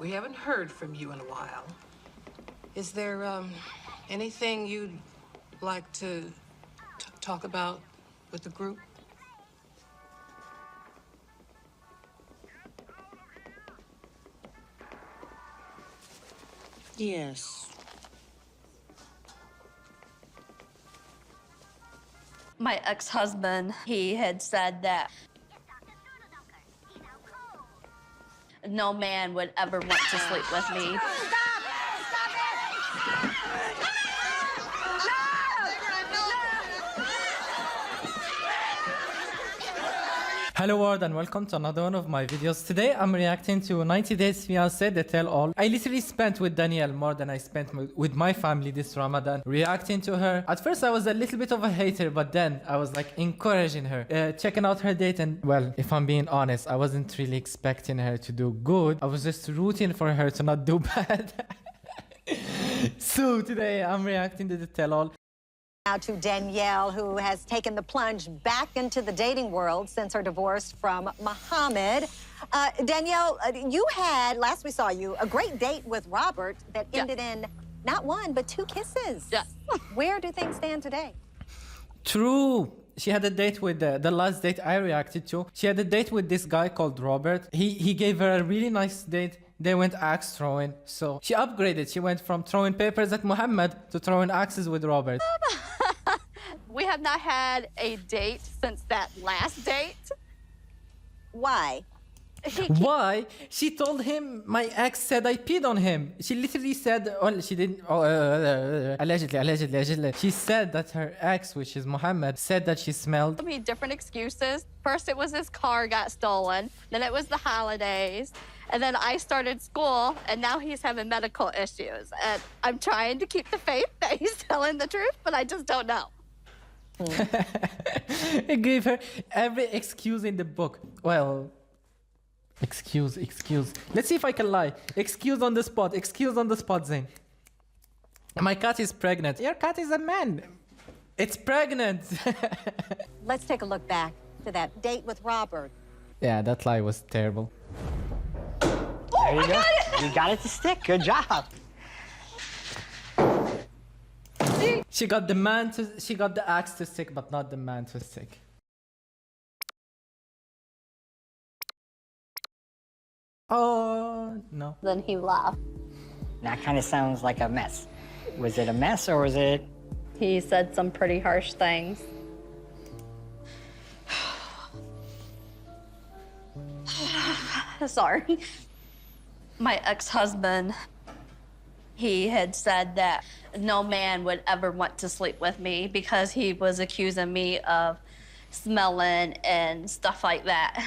We haven't heard from you in a while. Is there anything you'd like to talk about with the group? Yes. My ex-husband, he had said that no man would ever want to sleep with me. Hello world and welcome to another one of my videos. Today I'm reacting to 90 Days Fiancé, the tell all. I literally spent with Danielle more than I spent with my family this Ramadan reacting to her. At first I was a little bit of a hater, but then I was like encouraging her, checking out her date, and well, if I'm being honest, I wasn't really expecting her to do good. I was just rooting for her to not do bad. So today I'm reacting to the tell all. Now to Danielle, who has taken the plunge back into the dating world since her divorce from Mohamad. Danielle, you had, last we saw you, a great date with Robert that ended in not one, but 2 kisses. Yes. Where do things stand today? True. She had a date with the last date I reacted to. She had a date with this guy called Robert. He gave her a really nice date. They went axe throwing. So she upgraded. She went from throwing papers at Mohamad to throwing axes with Robert. We have not had a date since that last date. Why? Why? She told him my ex said I peed on him. She literally said, well, she didn't, allegedly. She said that her ex, which is Mohamad, said that she smelled. I mean, different excuses. First, it was his car got stolen. Then it was the holidays. And then I started school, and now he's having medical issues. And I'm trying to keep the faith that he's telling the truth, but I just don't know. It gave her every excuse in the book. Well, excuse. Let's see if I can lie. Excuse on the spot, Zain. My cat is pregnant. Your cat is a man. It's pregnant. Let's take a look back to that date with Robert. Yeah, that lie was terrible. There you go. You got it to stick. Good job. She got the axe to stick, but not the man to stick. Oh no. Then he laughed. That kind of sounds like a mess. Was it a mess or was it? He said some pretty harsh things. Sorry. My ex-husband, he had said that no man would ever want to sleep with me because he was accusing me of smelling and stuff like that.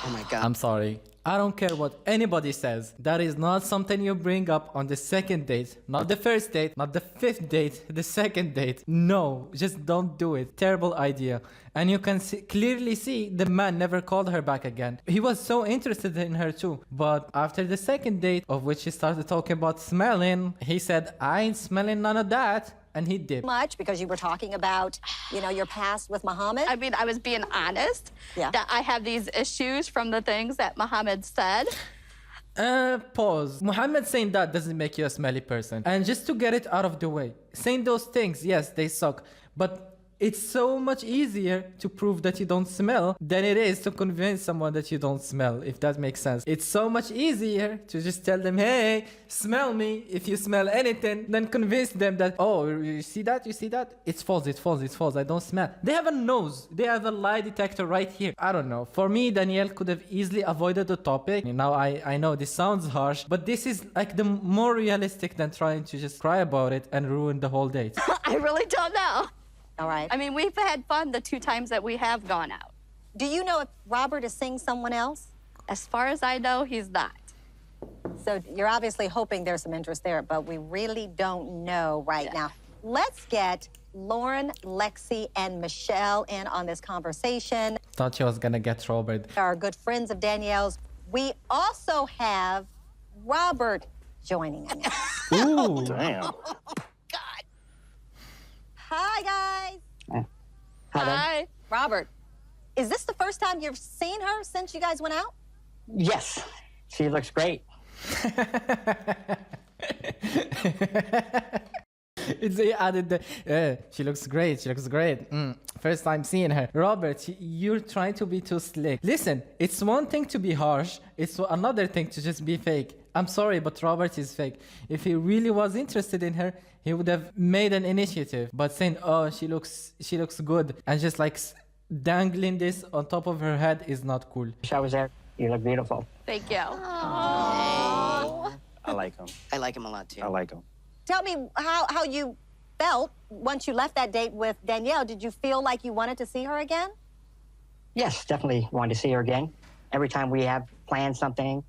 Oh my God. I'm sorry. I don't care what anybody says. That is not something you bring up on the second date. Not the first date, not the 5th date, the second date. No, just don't do it. Terrible idea. And you can clearly see the man never called her back again. He was so interested in her too. But after the second date, of which he started talking about smelling, he said, I ain't smelling none of that. And he did. Much because you were talking about, you know, your past with Mohamad. I mean, I was being honest that I have these issues from the things that Mohamad said. Pause. Mohamad saying that doesn't make you a smelly person. And just to get it out of the way, saying those things, yes, they suck. But it's so much easier to prove that you don't smell than it is to convince someone that you don't smell, if that makes sense. It's so much easier to just tell them, hey, smell me if you smell anything, than convince them that, oh, you see that? It's false, I don't smell. They have a nose. They have a lie detector right here. I don't know. For me, Danielle could have easily avoided the topic. Now, I know this sounds harsh, but this is like the more realistic than trying to just cry about it and ruin the whole date. I really don't know. All right. I mean, we've had fun the 2 times that we have gone out. Do you know if Robert is seeing someone else? As far as I know, he's not. So you're obviously hoping there's some interest there, but we really don't know right now. Let's get Lauren, Lexi, and Michelle in on this conversation. Thought she was gonna get Robert. Our good friends of Danielle's. We also have Robert joining us. Ooh. Damn. Hi, guys. Hi. Robert, is this the first time you've seen her since you guys went out? Yes, she looks great. They added the, she looks great, she looks great. First time seeing her. Robert, you're trying to be too slick. Listen, it's one thing to be harsh, it's another thing to just be fake. I'm sorry, but Robert is fake. If he really was interested in her, he would have made an initiative. But saying, oh, she looks good, and just like dangling this on top of her head is not cool. Wish I was there. You look beautiful. Thank you. I like him. I like him a lot too. I like him. Tell me how you felt once you left that date with Danielle. Did you feel like you wanted to see her again? Yes, definitely wanted to see her again. Every time we have planned something,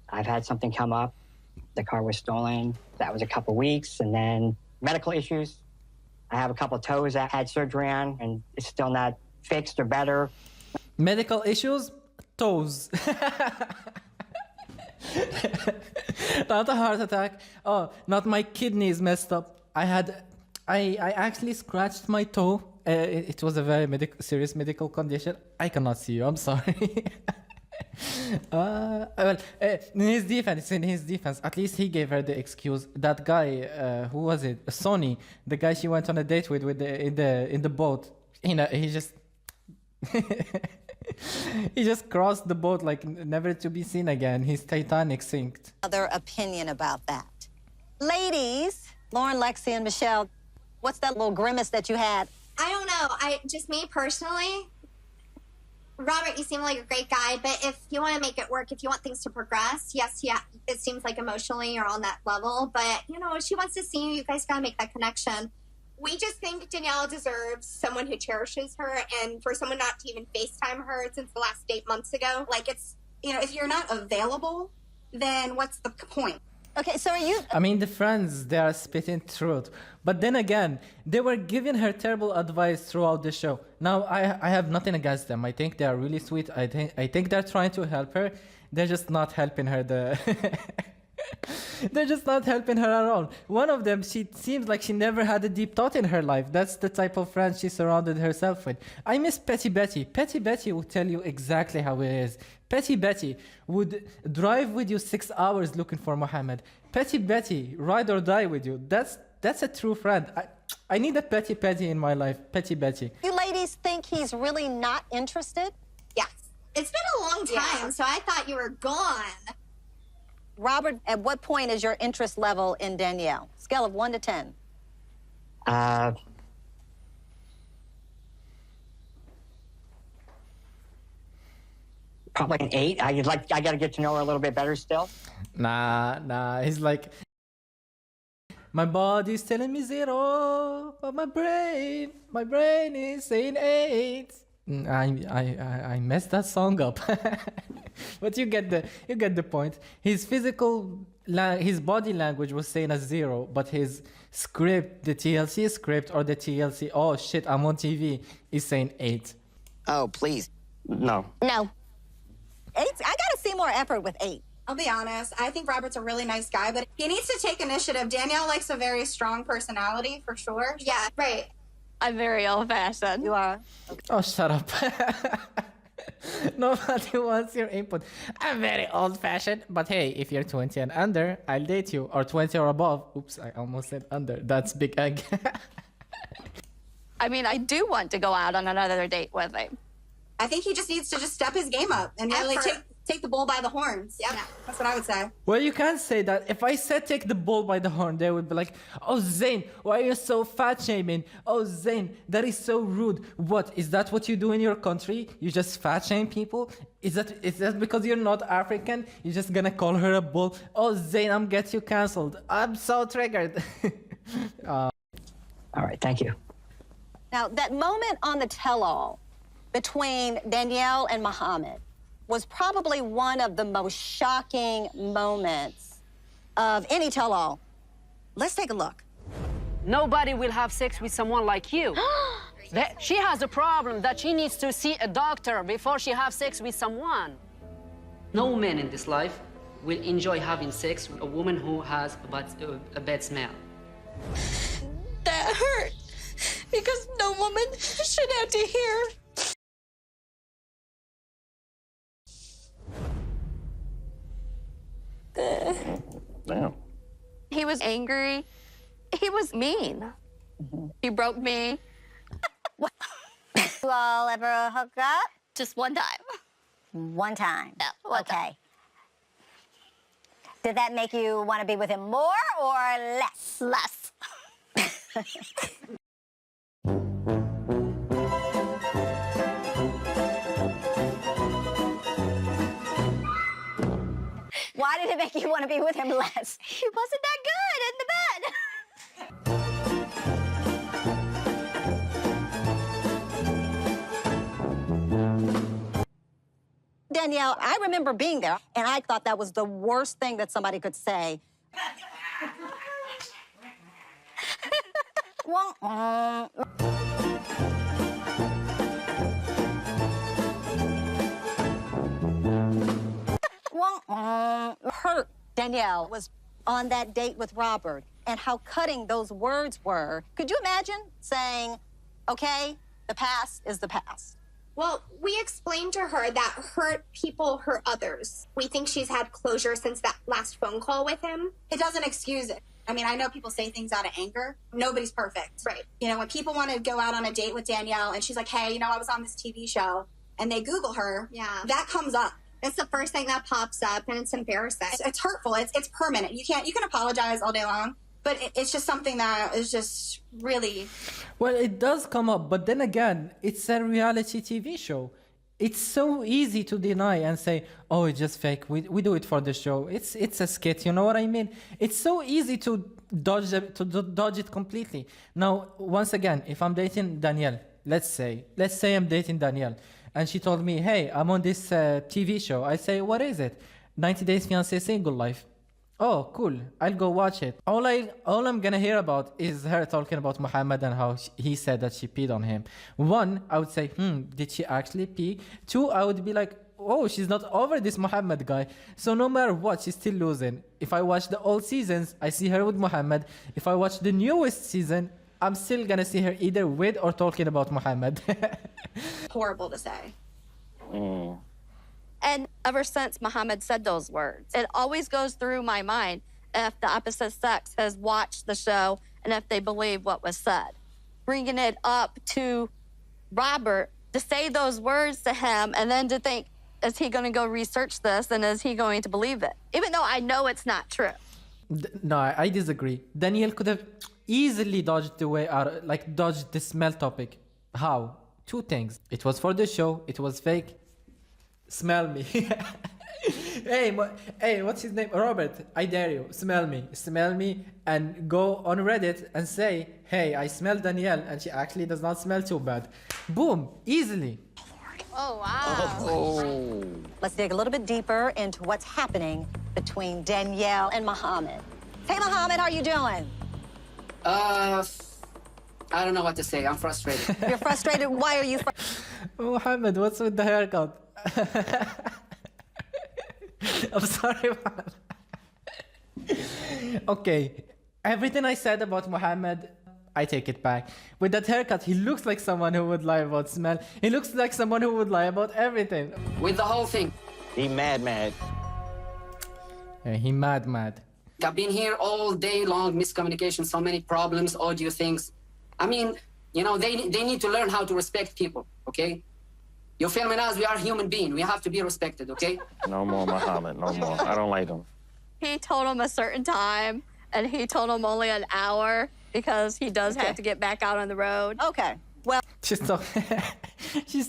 I've had something come up. The car was stolen. That was a couple weeks. And then medical issues. I have a couple of toes that I had surgery on, and it's still not fixed or better. Medical issues? Toes. Not a heart attack. Oh, not my kidneys messed up. I actually scratched my toe. It was a very serious medical condition. I cannot see you. I'm sorry. Well, in his defense, at least he gave her the excuse. That guy, who was it? Sonny, the guy she went on a date with in the boat. You know, he just he just crossed the boat like never to be seen again. His Titanic sinked. Other opinion about that. Ladies, Lauren, Lexi, and Michelle, what's that little grimace that you had? I don't know. Just me personally, Robert, you seem like a great guy, but if you want to make it work, if you want things to progress, yes, yeah, it seems like emotionally you're on that level, but, you know, if she wants to see you, you guys got to make that connection. We just think Danielle deserves someone who cherishes her, and for someone not to even FaceTime her since the last date months ago, like it's, you know, if you're not available, then what's the point? Okay, so are you... I mean, the friends, they are spitting truth. But then again, they were giving her terrible advice throughout the show. Now, I have nothing against them. I think they are really sweet. I think they're trying to help her. They're just not helping her. They're just not helping her at all. One of them, she seems like she never had a deep thought in her life. That's the type of friend she surrounded herself with. I miss Petty Betty. Petty Betty would tell you exactly how it is. Petty Betty would drive with you 6 hours looking for Mohammed. Petty Betty, ride or die with you. That's a true friend. I need a Petty Betty in my life. Petty Betty. You ladies think he's really not interested? Yes. It's been a long time, so I thought you were gone. Robert, at what point is your interest level in Danielle? Scale of 1 to 10. Probably an 8. I got to get to know her a little bit better still. Nah. He's like, my body's telling me 0, but my brain is saying 8. I messed that song up. But you get the point. His his body language was saying a 0, but his script, the TLC script or the TLC, oh shit, I'm on TV, is saying 8. Oh, please. No. No. 8? I gotta see more effort with 8. I'll be honest, I think Robert's a really nice guy, but he needs to take initiative. Danielle likes a very strong personality, for sure. Yeah, right. I'm very old-fashioned. You are. Oh, shut up. Nobody wants your input. I'm very old-fashioned, but hey, if you're 20 and under, I'll date you. Or 20 or above. Oops, I almost said under. That's big egg. I mean, I do want to go out on another date with him. I think he just needs to just step his game up and really take the bull by the horns. Yeah, that's what I would say. Well, you can't say that. If I said take the bull by the horn, they would be like, oh, Zayn, why are you so fat-shaming? Oh, Zayn, that is so rude. What, is that what you do in your country? You just fat-shame people? Is that because you're not African? You're just gonna call her a bull? Oh, Zayn, I'm get you cancelled. I'm so triggered. All right, thank you. Now, that moment on the tell-all between Danielle and Mohammed was probably one of the most shocking moments of any tell-all. Let's take a look. Nobody will have sex with someone like you. She has a problem that she needs to see a doctor before she has sex with someone. No man in this life will enjoy having sex with a woman who has a bad smell. That hurt, because no woman should have to hear. Damn. He was angry. He was mean. He broke me. You all ever hook up? Just one time. One time. Yeah, one okay. time. Did that make you want to be with him more or less? Less. Why did it make you want to be with him less? He wasn't that good in the bed. Danielle, I remember being there, and I thought that was the worst thing that somebody could say. Hurt Danielle was on that date with Robert, and how cutting those words were. Could you imagine saying, okay, the past is the past? Well, we explained to her that hurt people hurt others. We think she's had closure since that last phone call with him. It doesn't excuse it. I mean, I know people say things out of anger. Nobody's perfect. Right. You know, when people want to go out on a date with Danielle and she's like, hey, you know, I was on this TV show, and they Google her, Yeah. that comes up. It's the first thing that pops up, and it's embarrassing. It's hurtful. It's permanent. You can apologize all day long, but it's just something that is just really... Well, it does come up, but then again, it's a reality TV show. It's so easy to deny and say, oh, it's just fake. We do it for the show. It's a skit, you know what I mean? It's so easy to dodge it completely. Now, once again, if I'm dating Danielle, let's say I'm dating Danielle, and she told me, hey, I'm on this TV show. I say, what is it? 90 Days Fiancé Single Life. Oh, cool. I'll go watch it. All I'm gonna hear about is her talking about Mohamad and how he said that she peed on him. One, I would say, did she actually pee? Two, I would be like, oh, she's not over this Mohamad guy. So no matter what, she's still losing. If I watch the old seasons, I see her with Mohamad. If I watch the newest season, I'm still gonna see her either with or talking about Mohamad. horrible to say. And ever since Mohamad said those words, it always goes through my mind if the opposite sex has watched the show and if they believe what was said. Bringing it up to Robert to say those words to him and then to think, is he going to go research this and is he going to believe it? Even though I know it's not true. No, I disagree. Danielle could have easily dodged the way out, like dodged the smell topic. How? Two things. It was for the show. It was fake. Smell me. Hey, what's his name? Robert, I dare you. Smell me, and go on Reddit and say, hey, I smell Danielle, and she actually does not smell too bad. Boom, easily. Oh, wow. Let's dig a little bit deeper into what's happening between Danielle and Mohamad. Hey, Mohamad, how are you doing? I don't know what to say. I'm frustrated. You're frustrated? Why are you Mohamad, what's with the haircut? I'm sorry, man. Okay, everything I said about Mohamad, I take it back. With that haircut, he looks like someone who would lie about smell. He looks like someone who would lie about everything. With the whole thing. He mad. Yeah, he mad. I've been here all day long, miscommunication, so many problems, audio things. I mean, you know, they need to learn how to respect people, okay? You're filming us, we are human beings. We have to be respected, okay? No more Mohamad, no more. I don't like him. He told him a certain time, and he told him only an hour because he does have to get back out on the road. Okay. Well, She's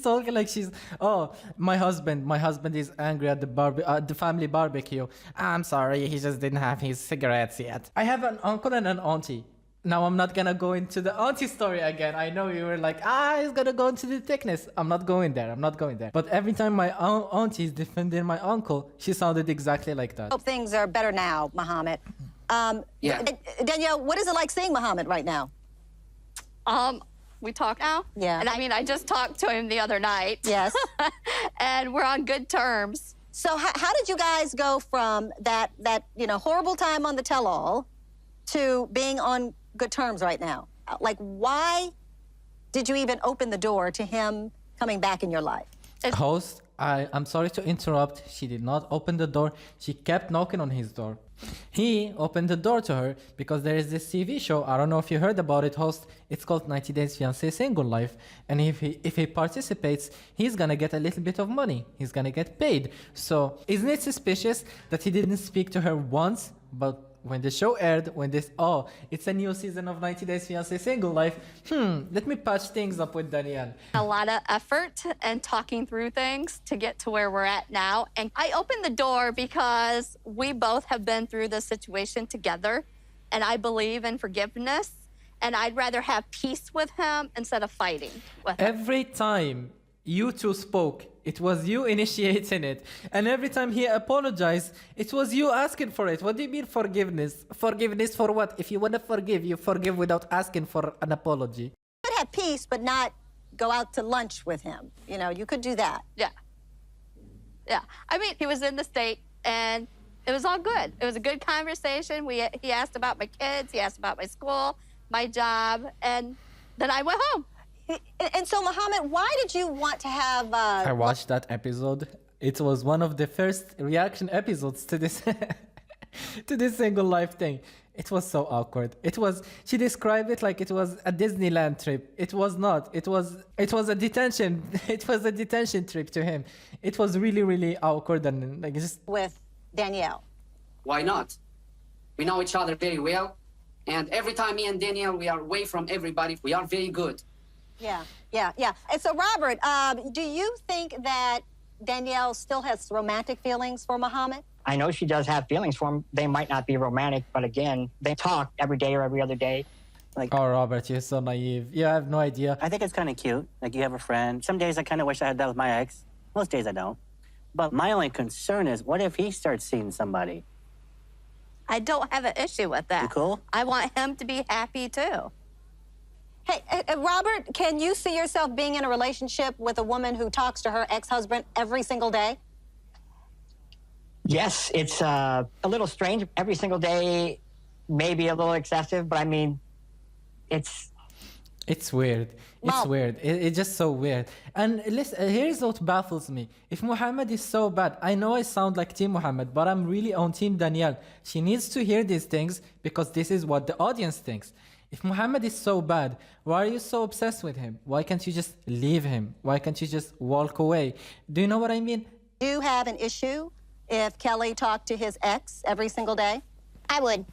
talking like she's, oh, my husband is angry at the family barbecue. I'm sorry, he just didn't have his cigarettes yet. I have an uncle and an auntie. Now I'm not gonna go into the auntie story again. I know you were like, he's gonna go into the thickness. I'm not going there. But every time my auntie is defending my uncle, she sounded exactly like that. hope things are better now, Mohamad. Yeah. Danielle, what is it like seeing Mohamad right now? We talk now? Yeah. And I mean, I just talked to him the other night. Yes. And we're on good terms. So how did you guys go from that horrible time on the tell-all to being on good terms right now? Like, why did you even open the door to him coming back in your life? Host, I'm sorry to interrupt. She did not open the door. She kept knocking on his door. He opened the door to her because there is this TV show. I don't know if you heard about it, host. It's called 90 Days Fiancé Single Life. And if he participates, he's gonna get a little bit of money. He's gonna get paid. So isn't it suspicious that he didn't speak to her once, but when the show aired, it's a new season of 90 Days Fiancé Single Life. Let me patch things up with Danielle. A lot of effort and talking through things to get to where we're at now. And I opened the door because we both have been through this situation together. And I believe in forgiveness. And I'd rather have peace with him instead of fighting with him. Every time you two spoke, it was you initiating it. And every time he apologized, it was you asking for it. What do you mean forgiveness? Forgiveness for what? If you want to forgive, you forgive without asking for an apology. You could have peace, but not go out to lunch with him. You know, you could do that. Yeah. Yeah. I mean, he was in the state and it was all good. It was a good conversation. He asked about my kids. He asked about my school, my job. And then I went home. And so, Mohamad, why did you want to have... I watched that episode. It was one of the first reaction episodes to this to this single life thing. It was so awkward. She described it like it was a Disneyland trip. It was not. It was a detention. It was a detention trip to him. It was really, really awkward and like just... With Danielle. Why not? We know each other very well. And every time me and Danielle, we are away from everybody. We are very good. Yeah. And so, Robert, do you think that Danielle still has romantic feelings for Mohamad? I know she does have feelings for him. They might not be romantic, but again, they talk every day or every other day. Oh, Robert, you're so naive. You have no idea. I think it's kind of cute. Like, you have a friend. Some days I kind of wish I had that with my ex. Most days I don't. But my only concern is, what if he starts seeing somebody? I don't have an issue with that. You cool? I want him to be happy too. Hey, Robert, can you see yourself being in a relationship with a woman who talks to her ex-husband every single day? Yes, it's a little strange. Every single day, maybe a little excessive, but I mean, it's weird. It's weird. It's just so weird. And listen, here's what baffles me. If Mohamad is so bad, I know I sound like Team Mohamad, but I'm really on Team Danielle. She needs to hear these things because this is what the audience thinks. If Mohamad is so bad, why are you so obsessed with him? Why can't you just leave him? Why can't you just walk away? Do you know what I mean? Do you have an issue if Kelly talked to his ex every single day? I would.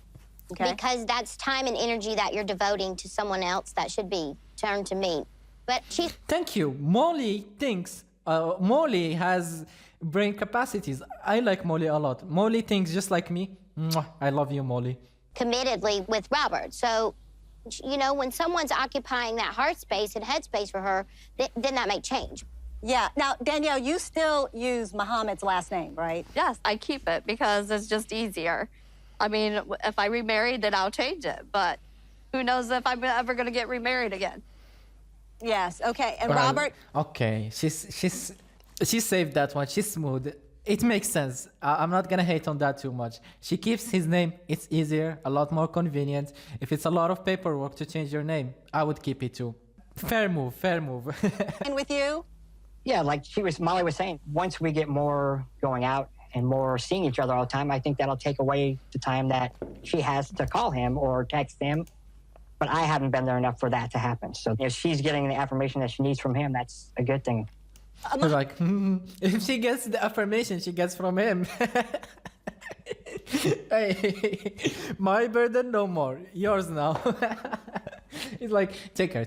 Okay. Because that's time and energy that you're devoting to someone else that should be turned to me. But she's... Thank you. Molly thinks... Molly has brain capacities. I like Molly a lot. Molly thinks just like me. Mwah, I love you, Molly. Committedly with Robert. So, you know, when someone's occupying that heart space and head space for her, then that may change. Yeah. Now, Danielle, you still use Mohamad's last name, right? Yes, I keep it because it's just easier. I mean, if I remarried, then I'll change it. But who knows if I'm ever going to get remarried again. Yes. Okay. And Robert? Okay. She saved that one. She's smooth. It makes sense. I'm not gonna hate on that too much. She keeps his name. It's easier, a lot more convenient. If it's a lot of paperwork to change your name, I would keep it too. Fair move. And with you? Yeah, like Molly was saying, once we get more going out and more seeing each other all the time, I think that'll take away the time that she has to call him or text him. But I haven't been there enough for that to happen. So if she's getting the affirmation that she needs from him, that's a good thing. Like, if she gets the affirmation she gets from him. Hey, my burden no more. Yours now. He's like, take her.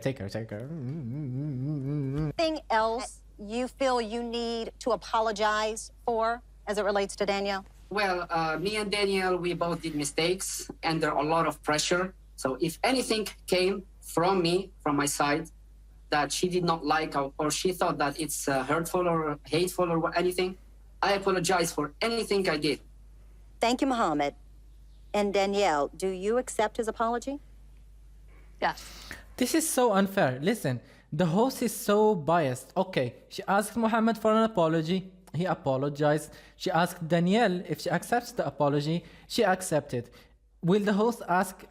Anything else you feel you need to apologize for as it relates to Danielle? Well, me and Danielle, we both did mistakes under a lot of pressure. So if anything came from me, from my side, that she did not like or she thought that it's hurtful or hateful or anything, I apologize for anything I did. Thank you, Mohamad. And Danielle, do you accept his apology? Yes. This is so unfair. Listen, the host is so biased. Okay, she asked Mohamad for an apology. He apologized. She asked Danielle if she accepts the apology. She accepted. Will the host ask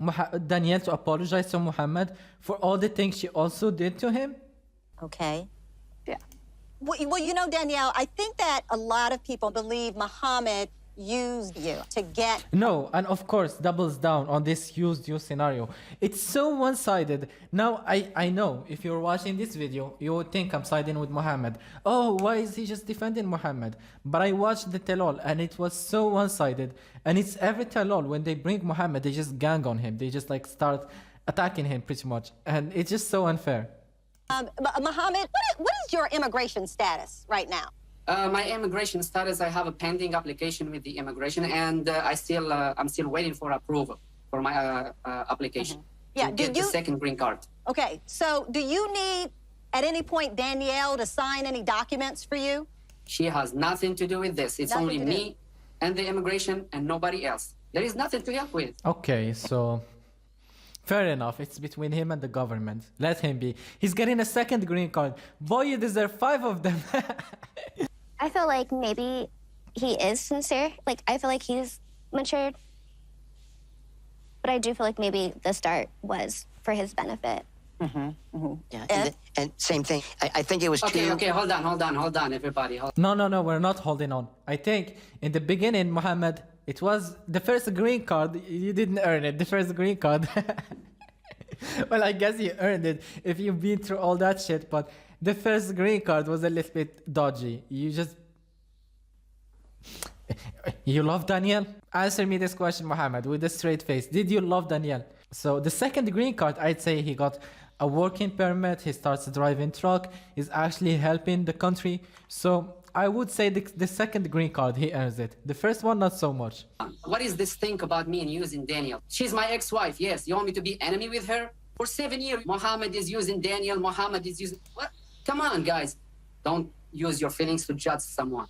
Danielle to apologize to Mohamad for all the things she also did to him? Okay. Yeah. Well, you know, Danielle, I think that a lot of people believe Mohamad used you to get... No, and of course, doubles down on this used you scenario. It's so one-sided. Now, I know, if you're watching this video, you would think I'm siding with Mohamad. Oh, why is he just defending Mohamad? But I watched the tell-all, and it was so one-sided. And it's every tell-all, when they bring Mohamad, they just gang on him. They just, like, start attacking him, pretty much. And it's just so unfair. Mohamad, what is your immigration status right now? My immigration status, I have a pending application with the immigration, and I'm still waiting for approval for my application. Yeah, to get the second green card. Okay, so do you need, at any point, Danielle to sign any documents for you? She has nothing to do with this. It's only me and the immigration and nobody else. There is nothing to help with. Okay, so fair enough. It's between him and the government. Let him be. He's getting a second green card. Boy, you deserve 5 of them. I feel like maybe he is sincere. Like, I feel like he's matured. But I do feel like maybe the start was for his benefit. Yeah, and same thing. I think it was Okay, hold on, everybody. No, we're not holding on. I think in the beginning, Mohamad, it was the first green card. You didn't earn it, the first green card. Well, I guess you earned it if you've been through all that shit, but the first green card was a little bit dodgy. You love Danielle? Answer me this question, Mohamad, with a straight face. Did you love Danielle? So the second green card, I'd say he got a working permit, he starts driving truck, is actually helping the country. So I would say the second green card, he earns it. The first one, not so much. What is this thing about me and using Danielle? She's my ex-wife, yes. You want me to be enemy with her? For 7 years, Mohamad is using Danielle, Mohamad is using... What? Come on, guys. Don't use your feelings to judge someone.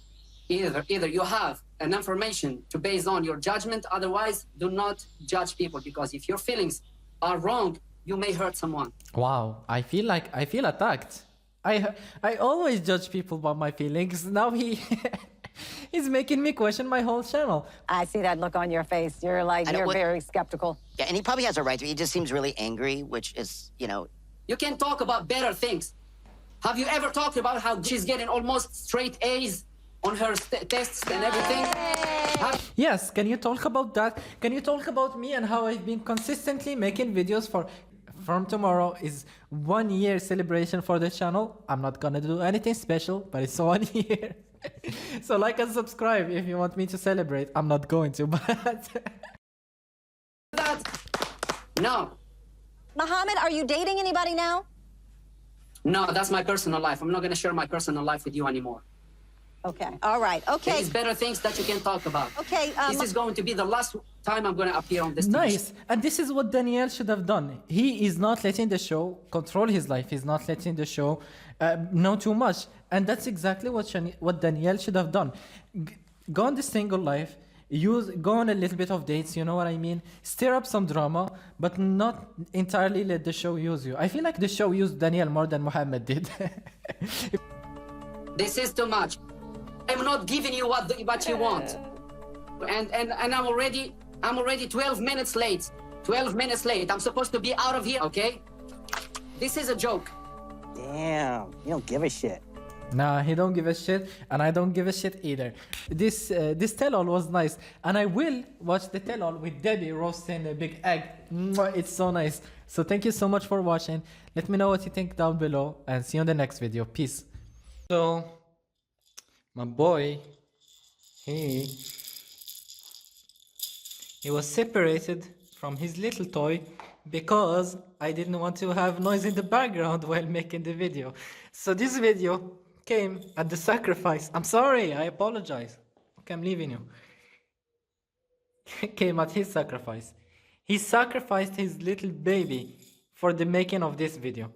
Either you have an information to base on your judgment, otherwise do not judge people, because if your feelings are wrong, you may hurt someone. Wow, I feel attacked. I always judge people by my feelings. Now he's making me question my whole channel. I see that look on your face. You're very skeptical. Yeah, and he probably has a right to. He just seems really angry, which is, You can talk about better things. Have you ever talked about how she's getting almost straight A's on her tests and everything? Yes, can you talk about that? Can you talk about me and how I've been consistently making videos from tomorrow is 1 year celebration for the channel. I'm not gonna do anything special, but it's 1 year. So like and subscribe if you want me to celebrate. I'm not going to, but... No. Mohamad, are you dating anybody now? No, that's my personal life. I'm not going to share my personal life with you anymore. Okay. All right. Okay. There's better things that you can talk about. Okay. This is going to be the last time I'm going to appear on this TV. Nice. And this is what Danielle should have done. He is not letting the show control his life. He's not letting the show know too much. And that's exactly what Danielle should have done. Go on the single life. Go on a little bit of dates, you know what I mean? Stir up some drama, but not entirely let the show use you. I feel like the show used Danielle more than Mohamad did. This is too much. I'm not giving you what you want. And I'm already 12 minutes late. 12 minutes late. I'm supposed to be out of here, okay? This is a joke. Damn, you don't give a shit. Nah, he don't give a shit, and I don't give a shit either. This tell-all was nice, and I will watch the tell-all with Debbie roasting a big egg. Mwah, it's so nice. So thank you so much for watching. Let me know what you think down below, and see you on the next video. Peace. So, my boy, he was separated from his little toy because I didn't want to have noise in the background while making the video. So this video came at the sacrifice. I'm sorry, I apologize. Okay, I'm leaving you. Came at his sacrifice. He sacrificed his little baby for the making of this video.